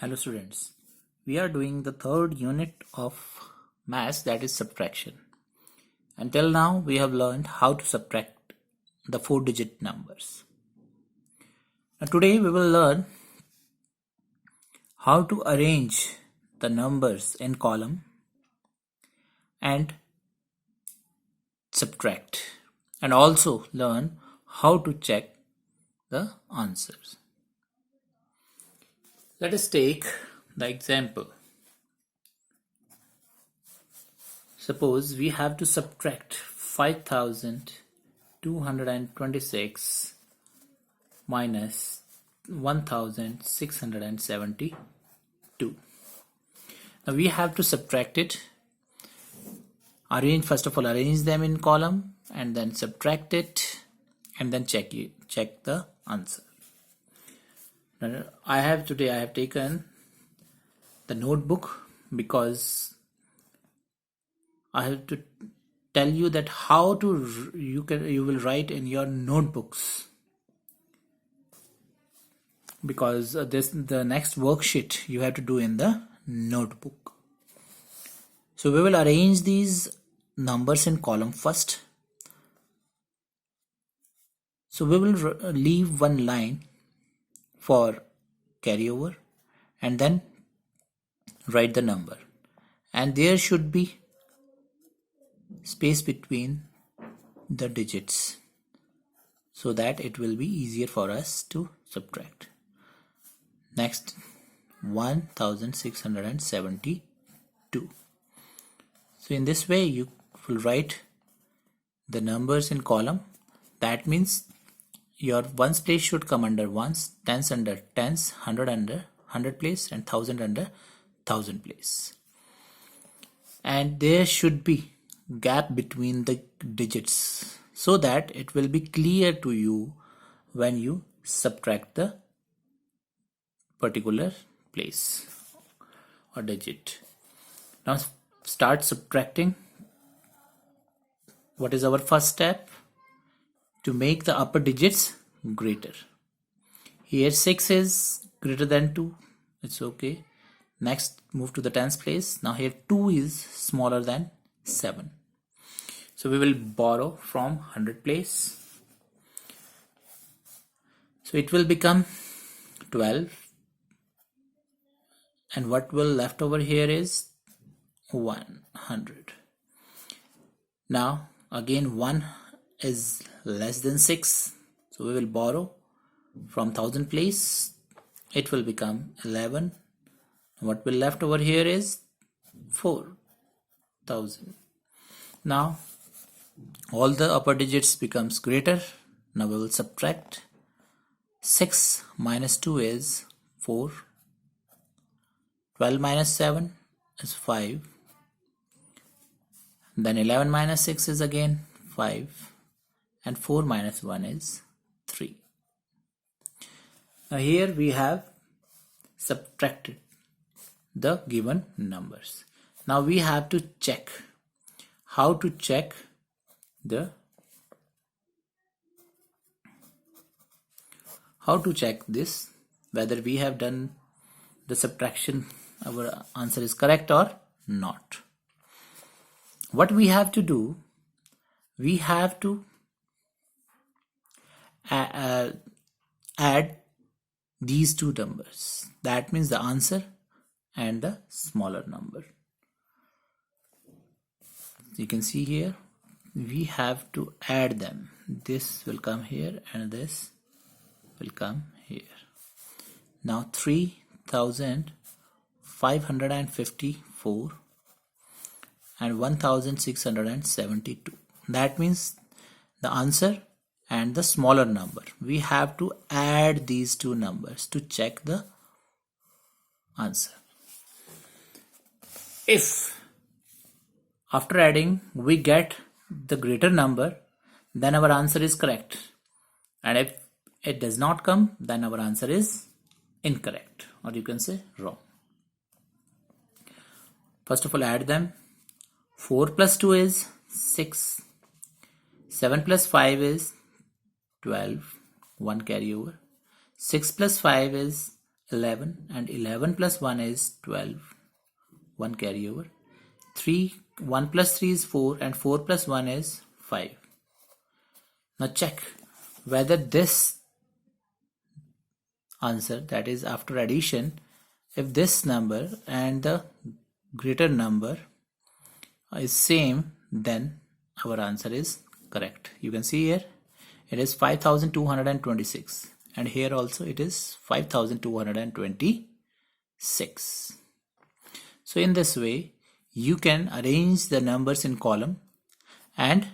Hello students, we are doing the third unit of maths, that is subtraction. Until now we have learned how to subtract the 4-digit numbers. Now today we will learn how to arrange the numbers in column and subtract, and also learn how to check the answers. Let us take the example. Suppose we have to subtract 5226 minus 1672. Now we have to subtract it. First of all, arrange them in column and then subtract it and then check the answer. Now, I have taken the notebook because I have to tell you that how to you will write in your notebooks, because the next worksheet you have to do in the notebook. So we will arrange these numbers in column first. So we will leave one line for carryover and then write the number, and there should be space between the digits so that it will be easier for us to subtract. Next, 1672. So in this way you will write the numbers in column. That means your ones place should come under ones, tens under tens, hundred under hundred place, and thousand under thousand place. And there should be gap between the digits so that it will be clear to you when you subtract the particular place or digit. Now start subtracting. What is our first step? To make the upper digits greater. Here 6 is greater than 2. It's okay. Next, move to the tens place. Now here 2 is smaller than 7. So we will borrow from 100 place. So it will become 12. And what will left over here is 100. Now again 1 is less than 6. So we will borrow from 1000 place. It will become 11. What will left over here is 4000. Now all the upper digits becomes greater. Now we will subtract. 6 minus 2 is 4. 12 minus 7 is 5. Then 11 minus 6 is again 5. And 4 minus 1 is 3. Now here we have subtracted the given numbers. Now we have to check. How to check this, whether we have done the subtraction, our answer is correct or not. What we have to do, we have to add these two numbers. That means the answer and the smaller number. You can see here we have to add them. This will come here and this will come here. Now 3554 and 1672. That means the answer and the smaller number. We have to add these two numbers to check the answer. If after adding we get the greater number, then our answer is correct. And if it does not come, then our answer is incorrect, or you can say wrong. First of all, add them. 4 plus 2 is 6. 7 plus 5 is 12. 1 carry over. 6 plus 5 is 11, and 11 plus 1 is 12. 1 carry over. 1 plus 3 is 4, and 4 plus 1 is 5. Now check whether this answer, that is after addition, if this number and the greater number is same, then our answer is correct. You can see here it is 5226, and here also it is 5226. So in this way you can arrange the numbers in column and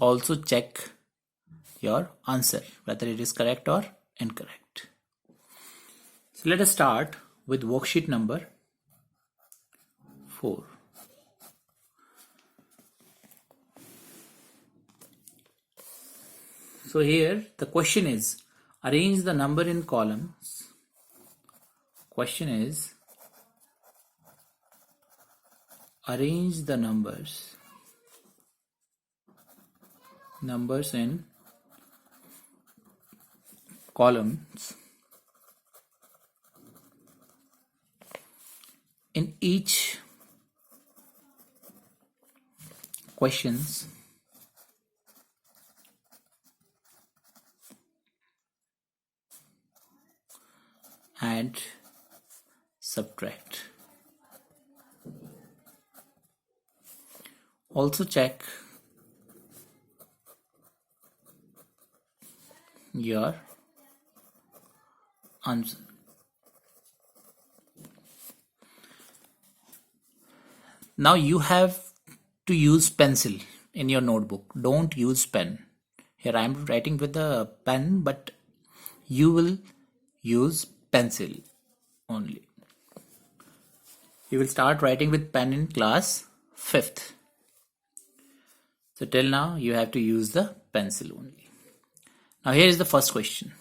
also check your answer whether it is correct or incorrect. So let us start with worksheet number 4. So here the question is arrange the number in columns. Question is arrange the numbers in columns in each questions and subtract. Also check your answer. Now you have to use pencil in your notebook. Don't use pen. Here I am writing with a pen, but you will use pencil only. You will start writing with pen in class 5th. So till now you have to use the pencil only. Now here is the first question.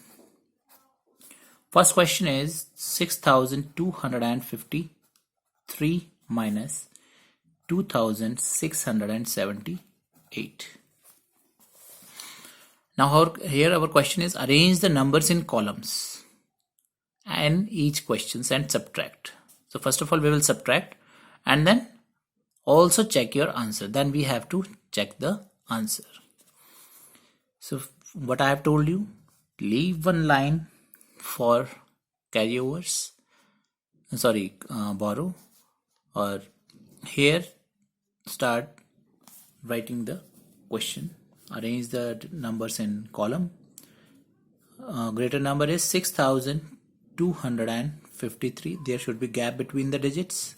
First question is 6253 minus 2678. Now here our question is arrange the numbers in columns and each questions and subtract. So first of all we will subtract and then also check your answer. Then we have to check the answer. So what I have told you, leave one line for carryovers, borrow, or here start writing the question. Arrange the numbers in column. Greater number is 6253. There should be gap between the digits,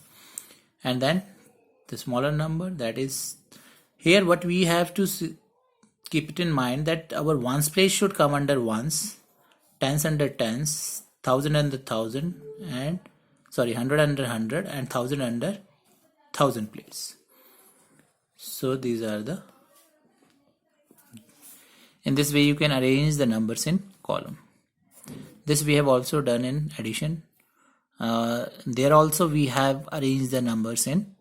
and then the smaller number, that is here what we have to keep it in mind that our ones place should come under ones, tens under tens, thousand under thousand, and hundred under hundred, and thousand under thousand place. So these are the, in this way you can arrange the numbers in column. This we have also done in addition. There also we have arranged the numbers in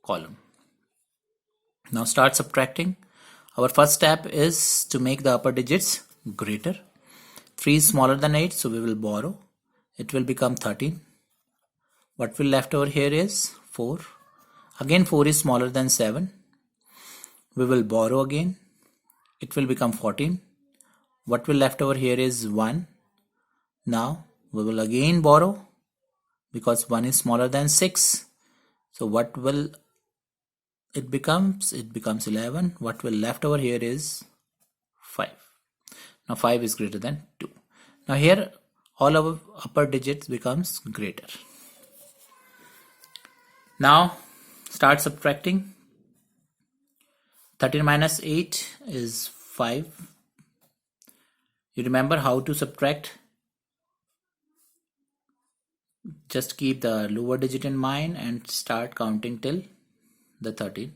column. Now start subtracting. Our first step is to make the upper digits greater. 3 is smaller than 8, so we will borrow. It will become 13. What will left over here is 4. Again 4 is smaller than 7. We will borrow again. It will become 14. What will left over here is 1. Now we will again borrow because 1 is smaller than 6. So what will it becomes? It becomes 11. What will left over here is 5. Now 5 is greater than 2. Now here all our upper digits becomes greater. Now start subtracting. 13 minus 8 is 5. You remember how to subtract? Just keep the lower digit in mind and start counting till the 13.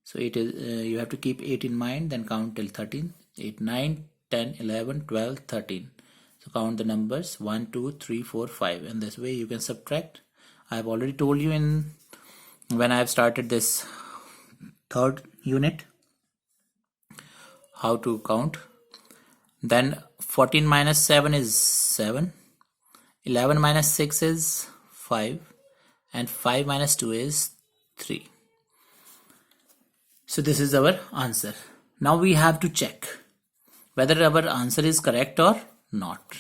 So it is you have to keep 8 in mind, then count till 13. 8, 9, 10, 11, 12, 13. So count the numbers 1, 2, 3, 4, 5. And this way you can subtract. I have already told you when I have started this third unit how to count. Then 14 minus 7 is 7. 11 minus 6 is 5 and 5 minus 2 is 3. So this is our answer. Now we have to check whether our answer is correct or not.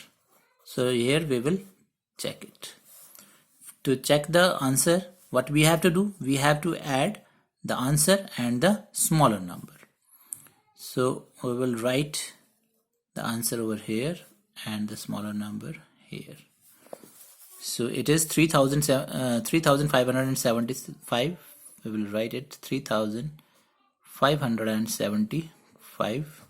So here we will check it. To check the answer, what we have to do? We have to add the answer and the smaller number. So we will write the answer over here and the smaller number here. So it is 3,575. We will write it 3,575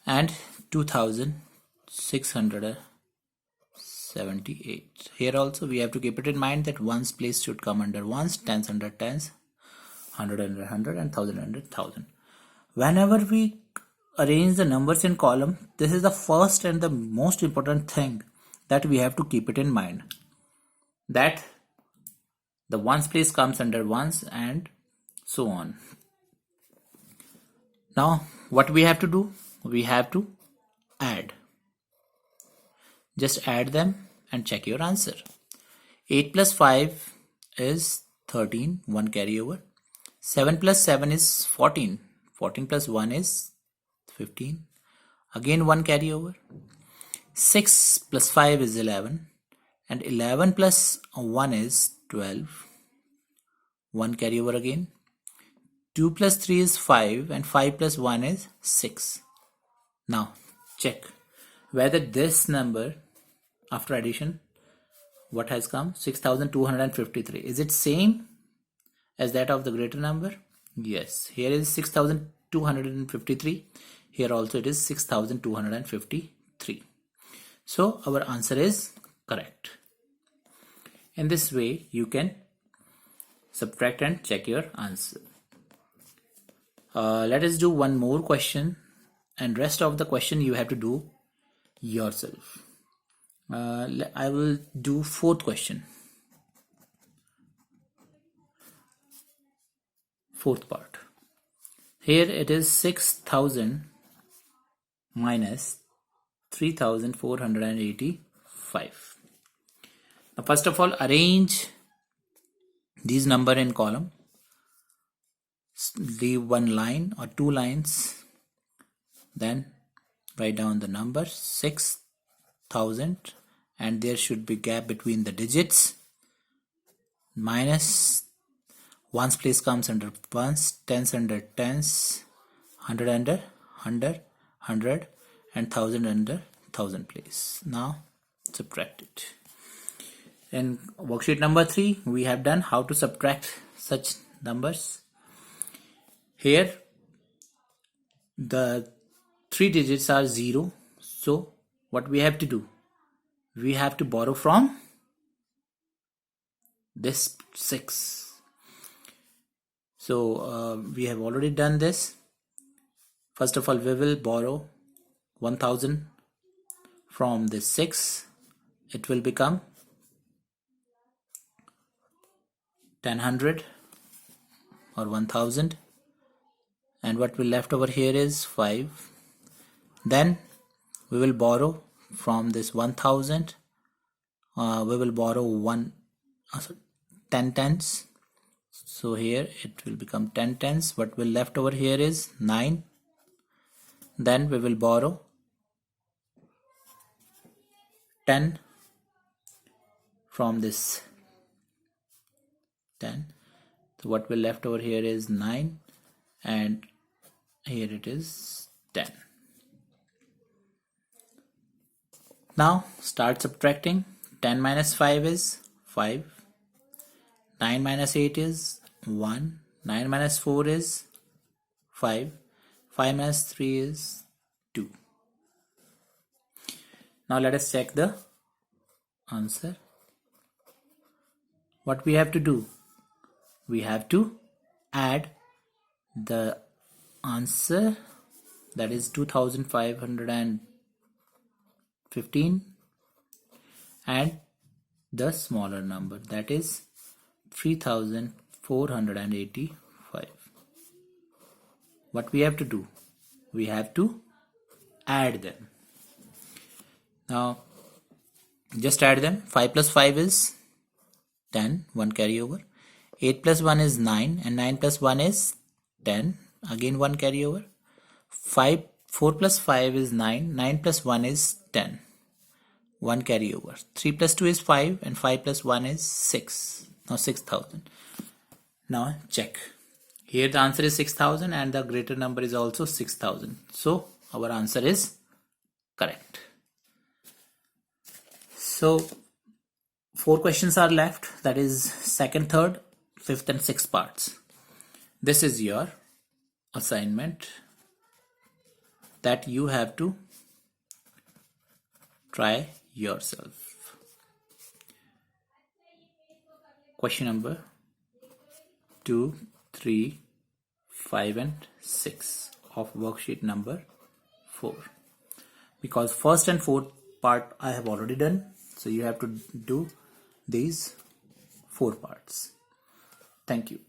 and 2,678. Here also we have to keep it in mind that ones place should come under ones, tens under tens, hundred under hundred, and thousand under thousand. Whenever we arrange the numbers in column, this is the first and the most important thing that we have to keep it in mind, that the ones place comes under ones and so on. Now what we have to do? We have to add. Just add them and check your answer. 8 plus 5 is 13, 1 carry over. 7 plus 7 is 14, 14 plus 1 is 15, again 1 carry over. 6 plus 5 is 11 and 11 plus 1 is 12, 1 carry over again. 2 plus 3 is 5 and 5 plus 1 is 6. Now check whether this number after addition, what has come? 6,253. Is it same as that of the greater number? Yes, here is 6,253. Here also it is 6,253. So our answer is correct. In this way you can subtract and check your answer. Let us do one more question, and rest of the question you have to do yourself. I will do fourth question. Fourth part. Here it is 6,000 minus 3,485. Now first of all, arrange these number in column. Leave one line or two lines, then write down the number 6,000 and there should be gap between the digits. Minus ones place comes under ones, tens under tens, hundred under hundred, hundred, and thousand under thousand place. Now subtract it. In worksheet number 3 we have done how to subtract such numbers. Here the 3 digits are 0, so what we have to do? We have to borrow from this 6. So we have already done this. First of all, we will borrow 1,000 from this 6. It will become 1,000 or 1,000, and what will left over here is 5. Then we will borrow from this 1,000. We will borrow 10 tens. So here it will become 10 tens. What will left over here is 9. Then we will borrow 10 from this 10. So what will left over here is 9, and here it is 10. Now start subtracting. 10 minus 5 is 5. 9 minus 8 is 1. 9 minus 4 is 5. 5 minus 3 is 2. Now let us check the answer. What we have to do? We have to add the answer, that is 2,515, and the smaller number, that is 3,485. What we have to do? We have to add them. Now Just add them. 5 plus 5 is 10, 1 carry over. 8 plus 1 is 9 and 9 plus 1 is 10, again 1 carry over. 4 plus 5 is 9, 9 plus 1 is 10, 1 carry over. 3 plus 2 is 5 and 5 plus 1 is 6. Now 6,000. Now check. Here the answer is 6,000 and the greater number is also 6,000. So our answer is correct. So 4 questions are left, that is second, third, fifth and sixth parts. This is your assignment that you have to try yourself. Question number 2, 3, 5 and 6 of worksheet number 4. Because first and fourth part I have already done, so you have to do these 4 parts. Thank you.